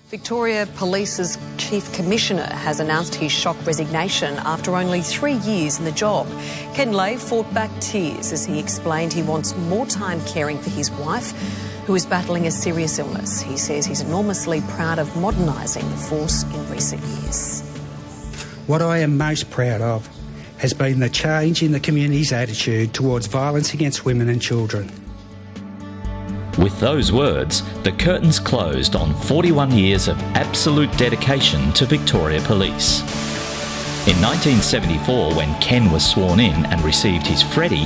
Victoria Police's Chief Commissioner has announced his shock resignation after only 3 years in the job. Ken Lay fought back tears as he explained he wants more time caring for his wife, who is battling a serious illness. He says he's enormously proud of modernising the force in recent years. What I am most proud of has been the change in the community's attitude towards violence against women and children. With those words, the curtains closed on 41 years of absolute dedication to Victoria Police. In 1974, when Ken was sworn in and received his Freddie,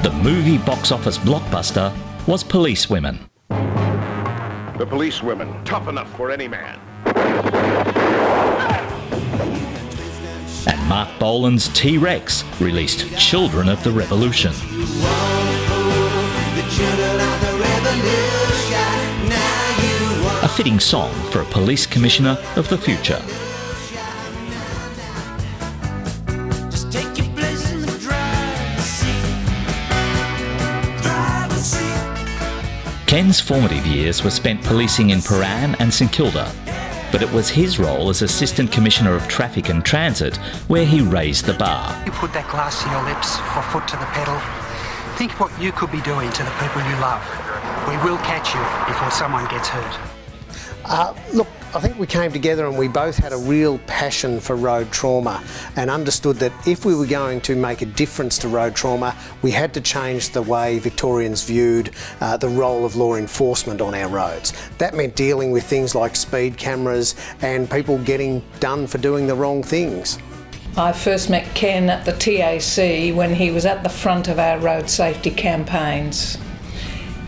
the movie box office blockbuster was Policewomen. The Policewomen, tough enough for any man. And Mark Bolan's T-Rex released Children of the Revolution. A fitting song for a police commissioner of the future. Ken's formative years were spent policing in Prahran and St Kilda, but it was his role as Assistant Commissioner of Traffic and Transit where he raised the bar. You put that glass to your lips or foot to the pedal. Think what you could be doing to the people you love. We will catch you before someone gets hurt. Look, I think we came together and we both had a real passion for road trauma and understood that if we were going to make a difference to road trauma, we had to change the way Victorians viewed the role of law enforcement on our roads. That meant dealing with things like speed cameras and people getting done for doing the wrong things. I first met Ken at the TAC when he was at the front of our road safety campaigns.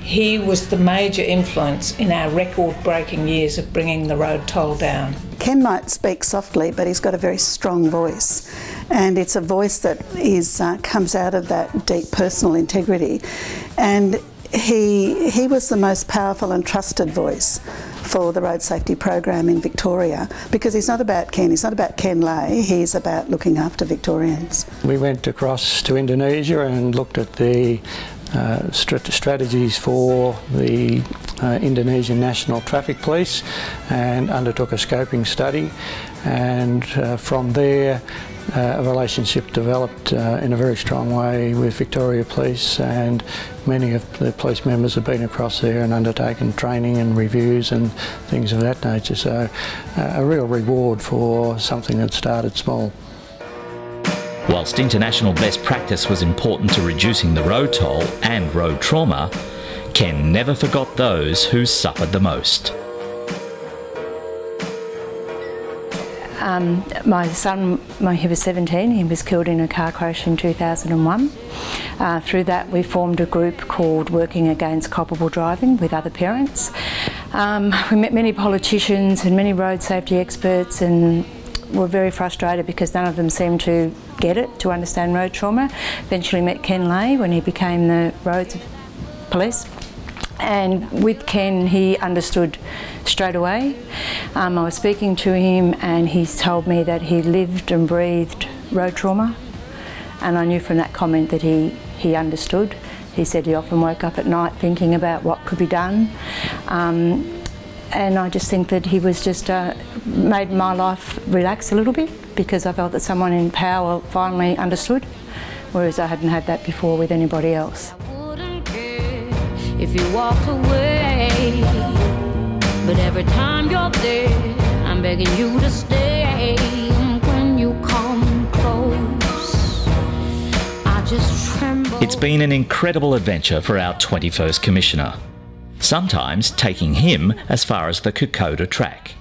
He was the major influence in our record-breaking years of bringing the road toll down. Ken might speak softly, but he's got a very strong voice, and it's a voice that comes out of that deep personal integrity. And he was the most powerful and trusted voice for the road safety program in Victoria, because he's not about Ken, he's not about Ken Lay, he's about looking after Victorians. We went across to Indonesia and looked at the strategies for the Indonesian National Traffic Police and undertook a scoping study, and from there a relationship developed in a very strong way with Victoria Police, and many of the police members have been across there and undertaken training and reviews and things of that nature, so a real reward for something that started small. Whilst international best practice was important to reducing the road toll and road trauma, Ken never forgot those who suffered the most. My son, when he was 17, he was killed in a car crash in 2001. Through that we formed a group called Working Against Culpable Driving with other parents. We met many politicians and many road safety experts, and were very frustrated because none of them seemed to get it, to understand road trauma. Eventually met Ken Lay when he became the roads police. And with Ken, he understood straight away. I was speaking to him and he told me that he lived and breathed road trauma. And I knew from that comment that he understood. He said he often woke up at night thinking about what could be done. And I just think that he was just made my life relax a little bit, because I felt that someone in power finally understood, whereas I hadn't had that before with anybody else. I wouldn't care if you walked away, but every time you're there, I'm begging you to stay. When you come close, I just tremble. It's been an incredible adventure for our 21st Commissioner, sometimes taking him as far as the Kokoda track.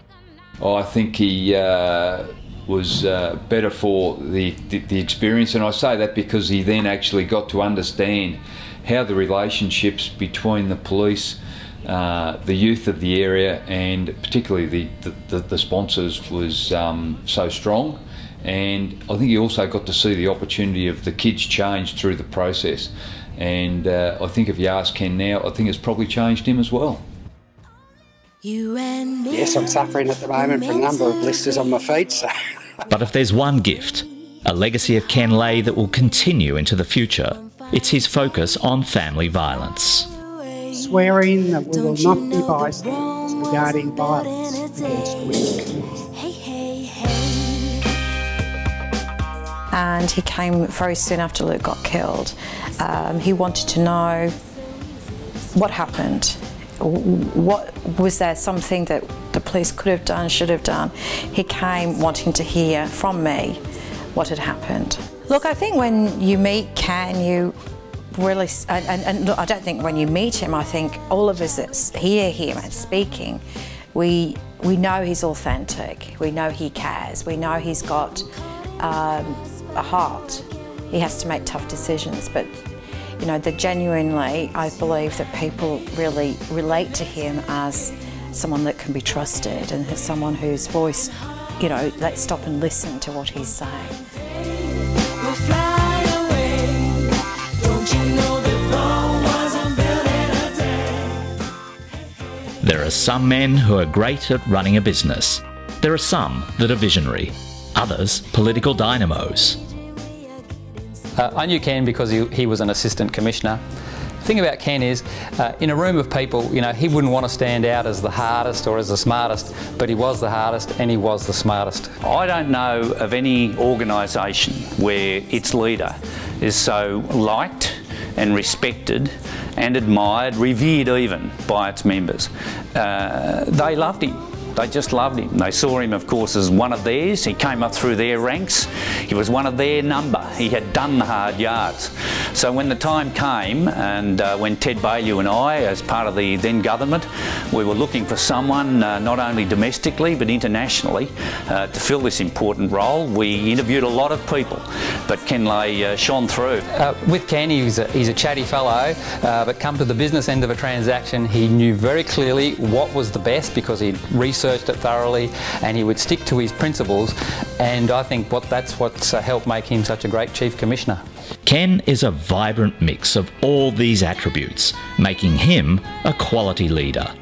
Oh, I think he was better for the experience, and I say that because he then actually got to understand how the relationships between the police, the youth of the area, and particularly the sponsors was so strong. And I think he also got to see the opportunity of the kids change through the process. And I think if you ask Ken now, I think it's probably changed him as well. Yes, I'm suffering at the moment from a number of blisters on my feet. So. But if there's one gift, a legacy of Ken Lay that will continue into the future, it's his focus on family violence. Swearing that we will not be bystanders. regarding violence against women. And he came very soon after Luke got killed. He wanted to know what happened. What was there something that the police could have done, should have done? He came wanting to hear from me what had happened. Look, I think when you meet Ken, you really, and look, I don't think when you meet him, I think all of us that hear him and speaking, we know he's authentic, we know he cares, we know he's got a heart. He has to make tough decisions, but you know, that genuinely, I believe that people really relate to him as someone that can be trusted and as someone whose voice, you know, let's stop and listen to what he's saying. There are some men who are great at running a business. There are some that are visionary, others political dynamos. I knew Ken because he was an assistant commissioner. The thing about Ken is, in a room of people, you know, he wouldn't want to stand out as the hardest or as the smartest, but he was the hardest and he was the smartest. I don't know of any organisation where its leader is so liked and respected and admired, revered even, by its members. They loved him. They just loved him. They saw him, of course, as one of theirs. He came up through their ranks. He was one of their number. He had done the hard yards. So when the time came, and when Ted Baillieu and I, as part of the then government, we were looking for someone not only domestically but internationally to fill this important role, we interviewed a lot of people, but Ken Lay shone through. With Ken, he's a chatty fellow, but come to the business end of a transaction, he knew very clearly what was the best because he'd researched it thoroughly and he would stick to his principles, and I think that's what's helped make him such a great Chief Commissioner. Ken is a vibrant mix of all these attributes, making him a quality leader.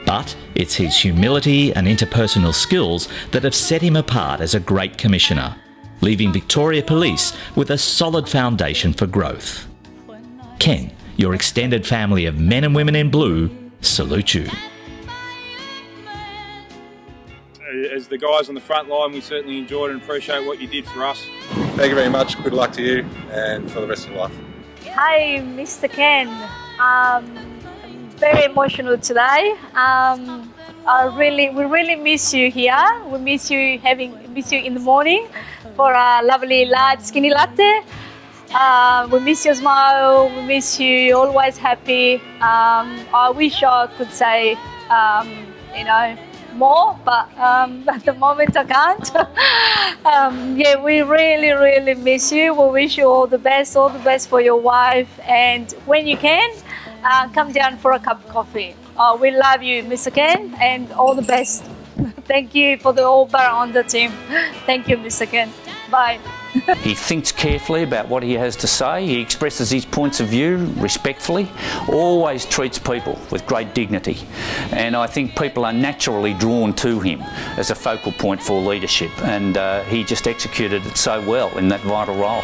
But it's his humility and interpersonal skills that have set him apart as a great commissioner, leaving Victoria Police with a solid foundation for growth. Ken, your extended family of men and women in blue salute you. As the guys on the front line, we certainly enjoyed and appreciate what you did for us. Thank you very much. Good luck to you and for the rest of your life. Hi, Mr. Ken. I'm very emotional today. We really miss you here. We miss you in the morning for a lovely large skinny latte. We miss your smile. We miss you always happy. I wish I could say, you know, more, but at the moment I can't. Yeah, we really miss you. We wish you all the best for your wife, and when you can, come down for a cup of coffee. We love you, Mr. Ken, and all the best. Thank you for the all bar on the team. Thank you, Mr. Ken. Bye. He thinks carefully about what he has to say. He expresses his points of view respectfully, always treats people with great dignity. And I think people are naturally drawn to him as a focal point for leadership. And he just executed it so well in that vital role.